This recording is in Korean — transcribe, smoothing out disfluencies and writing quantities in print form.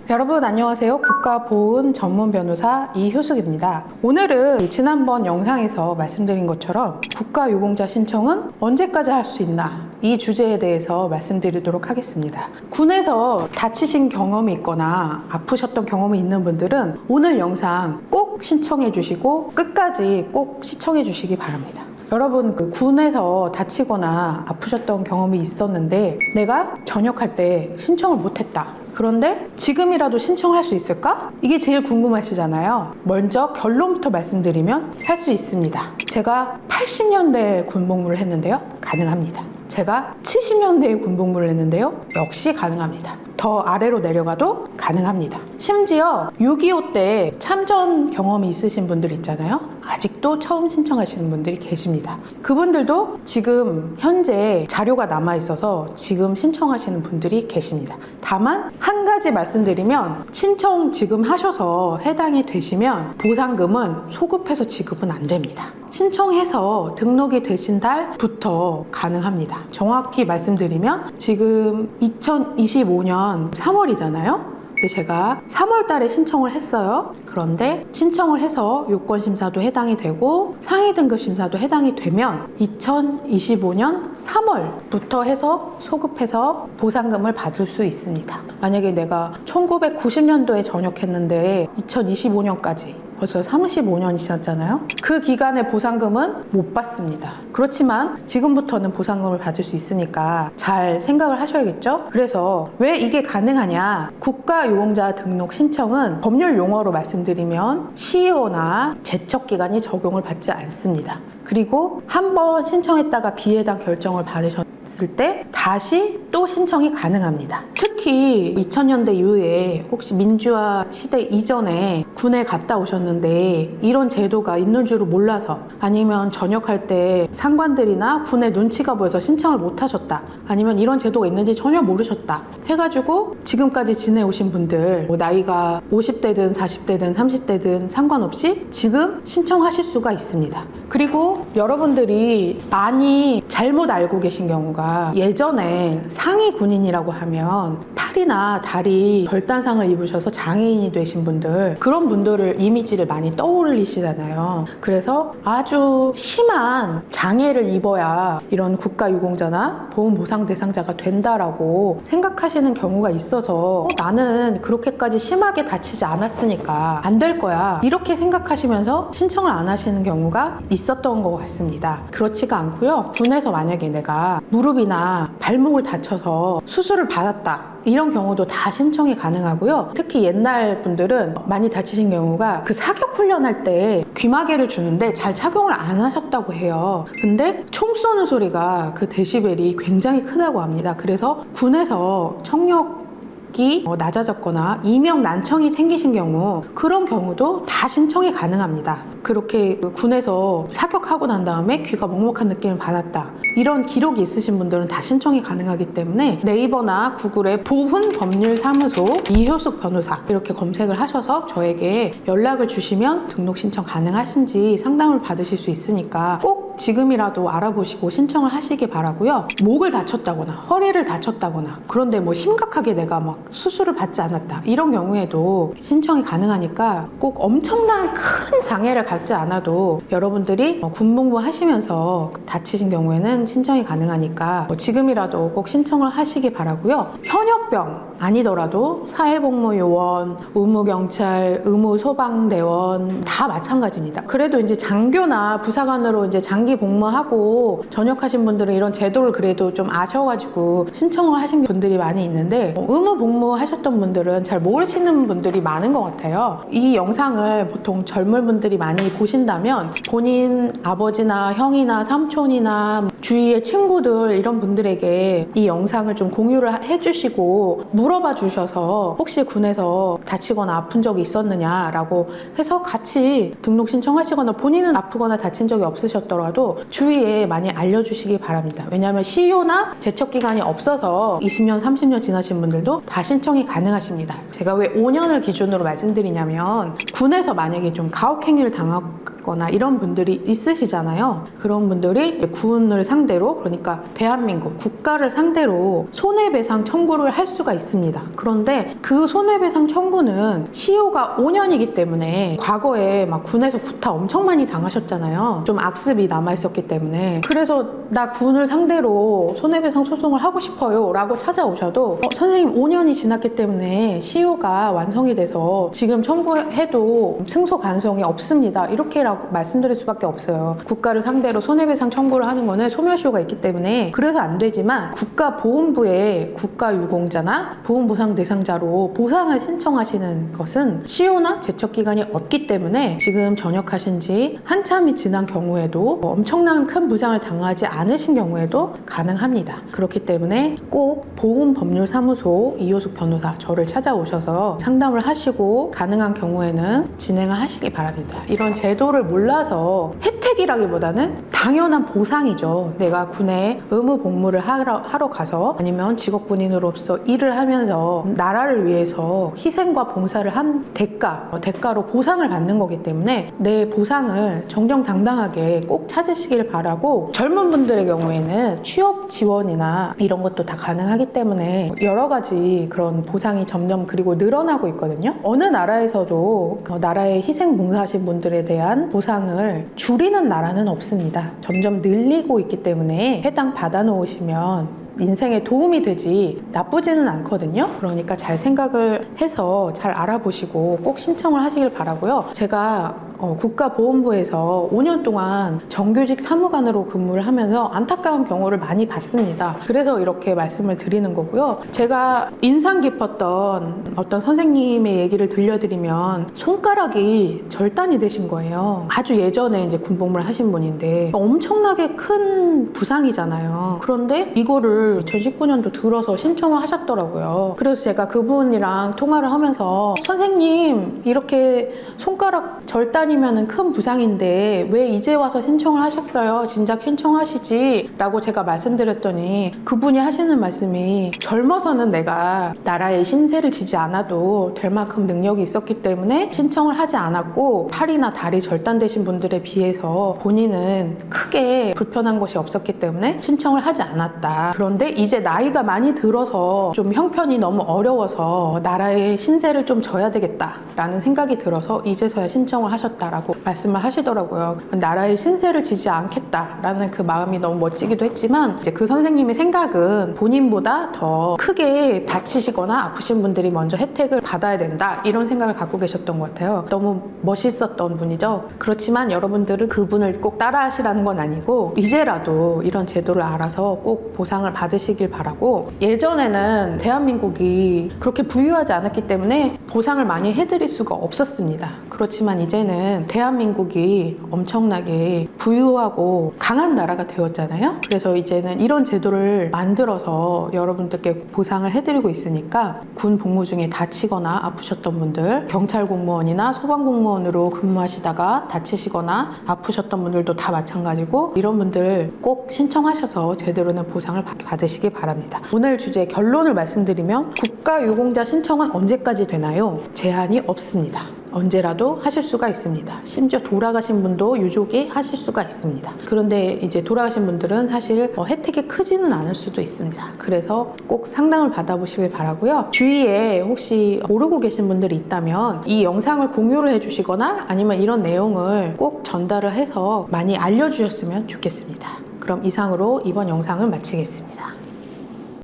여러분 안녕하세요. 국가보훈 전문 변호사 이효숙입니다. 오늘은 지난번 영상에서 말씀드린 것처럼 국가유공자 신청은 언제까지 할 수 있나 이 주제에 대해서 말씀드리도록 하겠습니다. 군에서 다치신 경험이 있거나 아프셨던 경험이 있는 분들은 오늘 영상 꼭 신청해 주시고 끝까지 꼭 시청해 주시기 바랍니다. 여러분 군에서 다치거나 아프셨던 경험이 있었는데 내가 전역할 때 신청을 못했다. 그런데 지금이라도 신청할 수 있을까? 이게 제일 궁금하시잖아요. 먼저 결론부터 말씀드리면 할 수 있습니다. 제가 80년대에 군복무를 했는데요. 가능합니다. 제가 70년대에 군복무를 했는데요. 역시 가능합니다. 더 아래로 내려가도 가능합니다. 심지어 6.25 때 참전 경험이 있으신 분들 있잖아요. 아직도 처음 신청하시는 분들이 계십니다. 그분들도 지금 현재 자료가 남아 있어서 지금 신청하시는 분들이 계십니다. 다만 한 가지 말씀드리면 신청 지금 하셔서 해당이 되시면 보상금은 소급해서 지급은 안 됩니다. 신청해서 등록이 되신 달부터 가능합니다. 정확히 말씀드리면 지금 2025년 3월이잖아요. 근데 제가 3월 달에 신청을 했어요. 그런데 신청을 해서 요건심사도 해당이 되고 상위 등급 심사도 해당이 되면 2025년 3월부터 해서 소급해서 보상금을 받을 수 있습니다. 만약에 내가 1990년도에 전역했는데 2025년까지 벌써 35년이 지났잖아요. 그 기간의 보상금은 못 받습니다. 그렇지만 지금부터는 보상금을 받을 수 있으니까 잘 생각을 하셔야겠죠? 그래서 왜 이게 가능하냐? 국가유공자 등록 신청은 법률 용어로 말씀드리면 시효나 제척기간이 적용을 받지 않습니다. 그리고 한번 신청했다가 비해당 결정을 받으셨을 때 다시 또 신청이 가능합니다. 특히 2000년대 이후에 혹시 민주화 시대 이전에 군에 갔다 오셨는데 이런 제도가 있는 줄을 몰라서 아니면 전역할 때 상관들이나 군의 눈치가 보여서 신청을 못 하셨다. 아니면 이런 제도가 있는지 전혀 모르셨다. 해가지고 지금까지 지내오신 분들 나이가 50대든 40대든 30대든 상관없이 지금 신청하실 수가 있습니다. 그리고 여러분들이 많이 잘못 알고 계신 경우가 예전에 상위 군인이라고 하면 팔이나 다리 절단상을 입으셔서 장애인이 되신 분들 그런 분들을 이미지를 많이 떠올리시잖아요. 그래서 아주 심한 장애를 입어야 이런 국가유공자나 보훈보상 대상자가 된다라고 생각하시는 경우가 있어서 나는 그렇게까지 심하게 다치지 않았으니까 안 될 거야 이렇게 생각하시면서 신청을 안 하시는 경우가 있었던 것 같습니다. 그렇지가 않고요. 군에서 만약에 내가 무릎이나 발목을 다쳐서 수술을 받았다 이런 경우도 다 신청이 가능하고요. 특히 옛날 분들은 많이 다치신 경우가 그 사격 훈련할 때 귀마개를 주는데 잘 착용을 안 하셨다고 해요. 근데 총 쏘는 소리가 그 데시벨이 굉장히 크다고 합니다. 그래서 군에서 청력 낮아졌거나 이명 난청이 생기신 경우 그런 경우도 다 신청이 가능합니다. 그렇게 군에서 사격하고 난 다음에 귀가 먹먹한 느낌을 받았다 이런 기록이 있으신 분들은 다 신청이 가능하기 때문에 네이버나 구글에 보훈법률사무소 이효숙 변호사 이렇게 검색을 하셔서 저에게 연락을 주시면 등록 신청 가능하신지 상담을 받으실 수 있으니까 꼭 지금이라도 알아보시고 신청을 하시기 바라고요. 목을 다쳤다거나 허리를 다쳤다거나 그런데 뭐 심각하게 내가 막 수술을 받지 않았다 이런 경우에도 신청이 가능하니까 꼭 엄청난 큰 장애를 갖지 않아도 여러분들이 군복무 하시면서 다치신 경우에는 신청이 가능하니까 지금이라도 꼭 신청을 하시기 바라고요. 현역병 아니더라도 사회복무요원, 의무경찰, 의무소방대원 다 마찬가지입니다. 그래도 이제 장교나 부사관으로 이제 장기 복무하고 전역하신 분들은 이런 제도를 그래도 좀 아셔가지고 신청을 하신 분들이 많이 있는데 의무 복무하셨던 분들은 잘 모르시는 분들이 많은 것 같아요. 이 영상을 보통 젊은 분들이 많이 보신다면 본인 아버지나 형이나 삼촌이나 주위의 친구들 이런 분들에게 이 영상을 좀 공유를 해주시고 물어봐 주셔서 혹시 군에서 다치거나 아픈 적이 있었느냐라고 해서 같이 등록 신청하시거나 본인은 아프거나 다친 적이 없으셨더라도 주위에 많이 알려주시기 바랍니다. 왜냐하면 시효나 제척기간이 없어서 20년, 30년 지나신 분들도 다 신청이 가능하십니다. 제가 왜 5년을 기준으로 말씀드리냐면 군에서 만약에 좀 가혹행위를 당하고 있거나 이런 분들이 있으시잖아요. 그런 분들이 군을 상대로, 그러니까 대한민국 국가를 상대로 손해배상 청구를 할 수가 있습니다. 그런데 그 손해배상 청구는 시효가 5년이기 때문에 과거에 막 군에서 구타 엄청 많이 당하셨잖아요. 좀 악습이 남아있었기 때문에. 그래서 나 군을 상대로 손해배상 소송을 하고 싶어요 라고 찾아오셔도 선생님 5년이 지났기 때문에 시효가 완성이 돼서 지금 청구해도 승소 가능성이 없습니다. 이렇게라고 말씀드릴 수밖에 없어요. 국가를 상대로 손해배상 청구를 하는 거는 소멸시효가 있기 때문에 그래서 안 되지만 국가보훈부에 국가유공자나 보훈보상 대상자로 보상을 신청하시는 것은 시효나 제척기간이 없기 때문에 지금 전역하신 지 한참이 지난 경우에도 엄청난 큰 부상을 당하지 않으신 경우에도 가능합니다. 그렇기 때문에 꼭 보훈법률사무소 이효숙 변호사 저를 찾아오셔서 상담을 하시고 가능한 경우에는 진행을 하시기 바랍니다. 이런 제도를 몰라서 혜택이라기보다는 당연한 보상이죠. 내가 군에 의무 복무를 하러 가서 아니면 직업군인으로서 일을 하면서 나라를 위해서 희생과 봉사를 한 대가로 보상을 받는 거기 때문에 내 보상을 정정당당하게 꼭 찾으시길 바라고, 젊은 분들의 경우에는 취업 지원이나 이런 것도 다 가능하기 때문에 여러 가지 그런 보상이 점점 그리고 늘어나고 있거든요. 어느 나라에서도 나라에 희생 봉사하신 분들에 대한 보상을 줄이는 나라는 없습니다. 점점 늘리고 있기 때문에 해당 받아놓으시면 인생에 도움이 되지 나쁘지는 않거든요. 그러니까 잘 생각을 해서 잘 알아보시고 꼭 신청을 하시길 바라고요. 제가 국가보훈부에서 5년 동안 정규직 사무관으로 근무를 하면서 안타까운 경우를 많이 봤습니다. 그래서 이렇게 말씀을 드리는 거고요. 제가 인상 깊었던 어떤 선생님의 얘기를 들려드리면 손가락이 절단이 되신 거예요. 아주 예전에 이제 군복무를 하신 분인데 엄청나게 큰 부상이잖아요. 그런데 이거를 2019년도 들어서 신청을 하셨더라고요. 그래서 제가 그분이랑 통화를 하면서 선생님 이렇게 손가락 절단이면 큰 부상인데 왜 이제 와서 신청을 하셨어요? 진작 신청하시지 라고 제가 말씀드렸더니 그분이 하시는 말씀이 젊어서는 내가 나라에 신세를 지지 않아도 될 만큼 능력이 있었기 때문에 신청을 하지 않았고 팔이나 다리 절단되신 분들에 비해서 본인은 크게 불편한 것이 없었기 때문에 신청을 하지 않았다. 그런데 이제 나이가 많이 들어서 좀 형편이 너무 어려워서 나라의 신세를 좀 져야 되겠다라는 생각이 들어서 이제서야 신청을 하셨다라고 말씀을 하시더라고요. 나라의 신세를 지지 않겠다라는 그 마음이 너무 멋지기도 했지만 이제 그 선생님의 생각은 본인보다 더 크게 다치시거나 아프신 분들이 먼저 혜택을 받아야 된다 이런 생각을 갖고 계셨던 것 같아요. 너무 멋있었던 분이죠. 그렇지만 여러분들은 그분을 꼭 따라하시라는 건 아니고 이제라도 이런 제도를 알아서 꼭 보상을 받으시길 바라고, 예전에는 대한민국이 그렇게 부유하지 않았기 때문에 보상을 많이 해드릴 수가 없었습니다. 그렇지만 이제는 대한민국이 엄청나게 부유하고 강한 나라가 되었잖아요. 그래서 이제는 이런 제도를 만들어서 여러분들께 보상을 해드리고 있으니까 군 복무 중에 다치거나 아프셨던 분들, 경찰 공무원이나 소방 공무원으로 근무하시다가 다치시거나 아프셨던 분들도 다 마찬가지고 이런 분들 꼭 신청하셔서 제대로 된 보상을 받으시기 바랍니다. 오늘 주제 결론을 말씀드리면 국가유공자 신청은 언제까지 되나요? 제한이 없습니다. 언제라도 하실 수가 있습니다. 심지어 돌아가신 분도 유족이 하실 수가 있습니다. 그런데 이제 돌아가신 분들은 사실 혜택이 크지는 않을 수도 있습니다. 그래서 꼭 상담을 받아보시길 바라고요. 주위에 혹시 모르고 계신 분들이 있다면 이 영상을 공유를 해주시거나 아니면 이런 내용을 꼭 전달을 해서 많이 알려주셨으면 좋겠습니다. 그럼 이상으로 이번 영상을 마치겠습니다.